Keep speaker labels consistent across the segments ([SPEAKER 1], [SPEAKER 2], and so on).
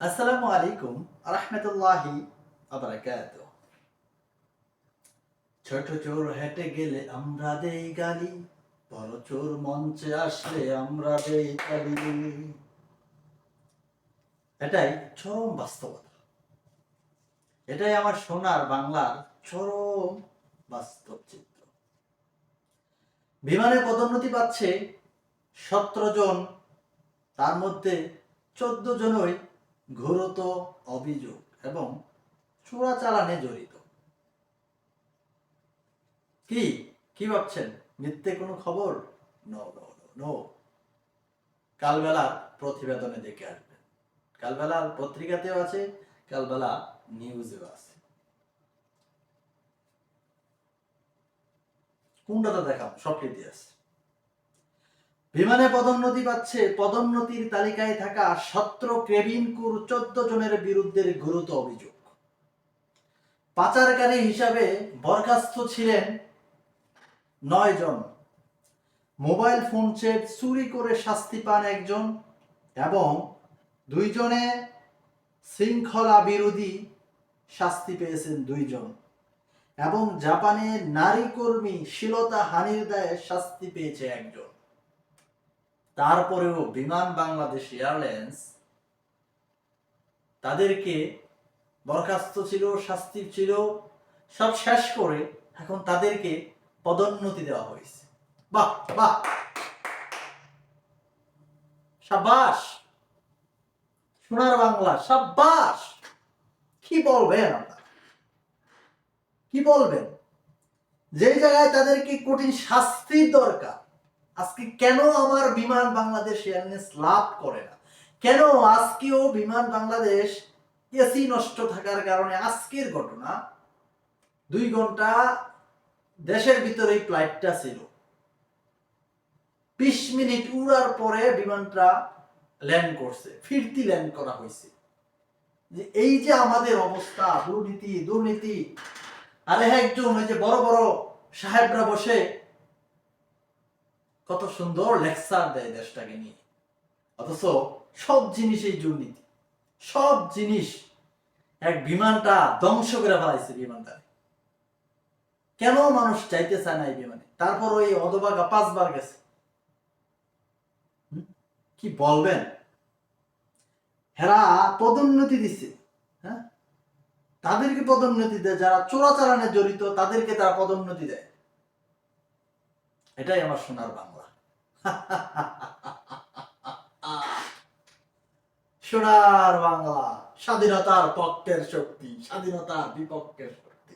[SPEAKER 1] আসসালামু আলাইকুম রাহমাতুল্লাহি ওয়া বারাকাতুহু। ছোট চোর হেঁটে গেলে আমরা দেই গালি, বড় চোর মঞ্চে আসলে আমরা দেই তালি। এটাই চরম বাস্তবতা। এটাই আমার সোনার বাংলার চরম বাস্তব চিত্র। বিমানে পদোন্নতি পাচ্ছে 17 জন, তার মধ্যে 14 জনই গুরুতর অভিযোগ এবং চোরাচালানে জড়িত। কি কি ভাবছেন মিথ্যে কোনো খবর? No no no no. কালবেলার প্রতিবেদনে দেখে আসবেন, কালবেলার পত্রিকাতেও আছে, কালবেলা নিউজেও আছে। কোনটা দেখাম, সবকিছু আছে। বিমানে পদোন্নতি পাচ্ছে, পদোন্নতির তালিকায় থাকা 17 কেবিন ক্রু 14 জনের বিরুদ্ধে গুরুতর অভিযোগ। পাচারকারী হিসাবে বরখাস্ত ছিলেন 9 জন। মোবাইল ফোন সেট চুরি করে শাস্তি পান 1 জন এবং 2 জনে শৃঙ্খলা বিরোধী শাস্তি পেয়েছেন 2 জন এবং জাপানে নারী কর্মী শ্লীলতা হানির দায়ে শাস্তি পেয়েছে 1 জন। তারপরেও বিমান বাংলাদেশ এয়ারলাইন্স তাদেরকে বরখাস্ত ছিল, শাস্তি ছিল, সব শেষ করে এখন তাদেরকে পদোন্নতি দেওয়া হয়েছে। বাহ বাহ, সাবাস সোনার বাংলা, সাবাস। কি বলবেন আপনারা, কি বলবেন? যে জায়গায় তাদেরকে কঠিন শাস্তির দরকার, আজকে কেন আমার বিমান বাংলাদেশ এয়ারলাইন্স লাভ করে না? কেন আজকেও বিমান বাংলাদেশ এসি নষ্ট থাকার কারণে আজকের ঘটনা 2 ঘন্টা দেশের ভিতরে ফ্লাইটটা ছিল, 20 মিনিট উড়ার পরে বিমানটা ল্যান্ড করছে, ফিরতি ল্যান্ড করা হয়েছে। যে এই যে আমাদের অবস্থা, দুর্নীতি দুর্নীতি। আরে হ্যাঁ, একজন ওই যে বড় বড় সাহেবরা বসে কত সুন্দর লেকচার দেয় দেশটাকে নিয়ে, অথচ সব জিনিসেই দুর্নীতি, সব জিনিস। এক বিমানটা ধ্বংস করে ফেলাইছে বিমানটা, কেন মানুষ চাইতে চায় না এই বিমানে? তারপর ওই অধবাগা 5 বার গেছে। কি বলবেন? হেরা পদোন্নতি দিচ্ছে, হ্যাঁ, তাদেরকে পদোন্নতি দেয়, যারা চোরাচালানে জড়িত তাদেরকে তারা পদোন্নতি দেয়। এটাই আমার সোনার বাংলা। সোনার বাংলা, স্বাধীনতার পক্ষের শক্তি, স্বাধীনতার বিপক্ষের শক্তি।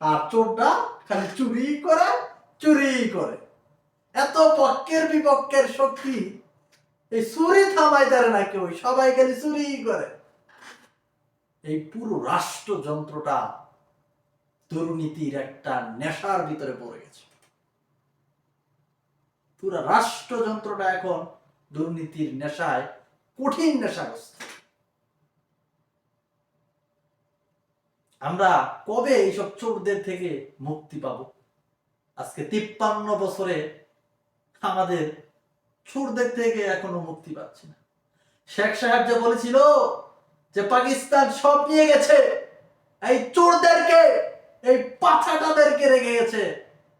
[SPEAKER 1] আর চোরটা খালি চুরি করে, চুরি করে। এত পক্ষের বিপক্ষের শক্তি, এই চুরি থামাই তারে না কেউ, সবাই খালি চুরি করে। এই পুরো রাষ্ট্রযন্ত্রটা দুর্নীতির একটা নেশার ভিতরে পড়ে গেছে। পুরো রাষ্ট্রযন্ত্রটা এখন দুর্নীতির নেশায়, কঠিন নেশাগ্রস্ত। আমরা কবে এইসব চোরদের থেকে মুক্তি পাবো? আজকে 53 বছরে আমাদের চোরদের থেকে এখনো মুক্তি পাচ্ছি না। শেখ সাহেব যে বলেছিল যে পাকিস্তান সব নিয়ে গেছে, এই চোরদেরকে, এই পাছাটাদেরকে রেখে গেছে।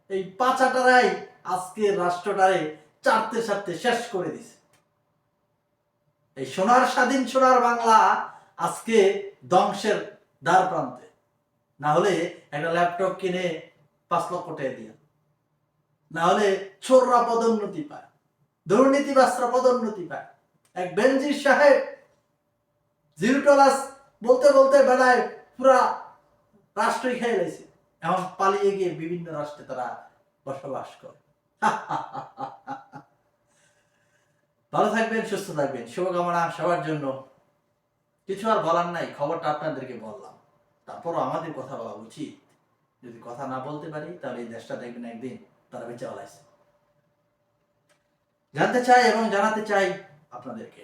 [SPEAKER 1] এই পাছাটারাই আজকে রাষ্ট্রটারে চারতে চারতে শেষ করে দিছে। এই সোনার স্বাধীন সোনার বাংলা আজকে ধ্বংসের দ্বার প্রান্তে। না হলে একটা ল্যাপটপ কিনে 5 লক্ষ টাকা দিয়ে, না হলে চোররা পদোন্নতি পায়, দুর্নীতিবাজরা পদোন্নতি পায়। এক বেনজির সাহেব জিরো টলাস বলতে বলতে বেলায় পুরা রাষ্ট্রই খেয়ে গেছে, এখন পালিয়ে গিয়ে বিভিন্ন রাষ্ট্রে তারা বসবাস করে। ভালো থাকবেন, সুস্থ থাকবেন, শুভকামনা সবার জন্য। কিছু আর বলার নাই, খবরটা আপনাদেরকে বললাম। তারপরও আমাদের কথা বলা উচিত। যদি কথা না বলতে পারি তাহলে এই দেশটা দেখবেন একদিন তারা বেঁচে বলাইছে। জানতে চাই এবং জানাতে চাই আপনাদেরকে।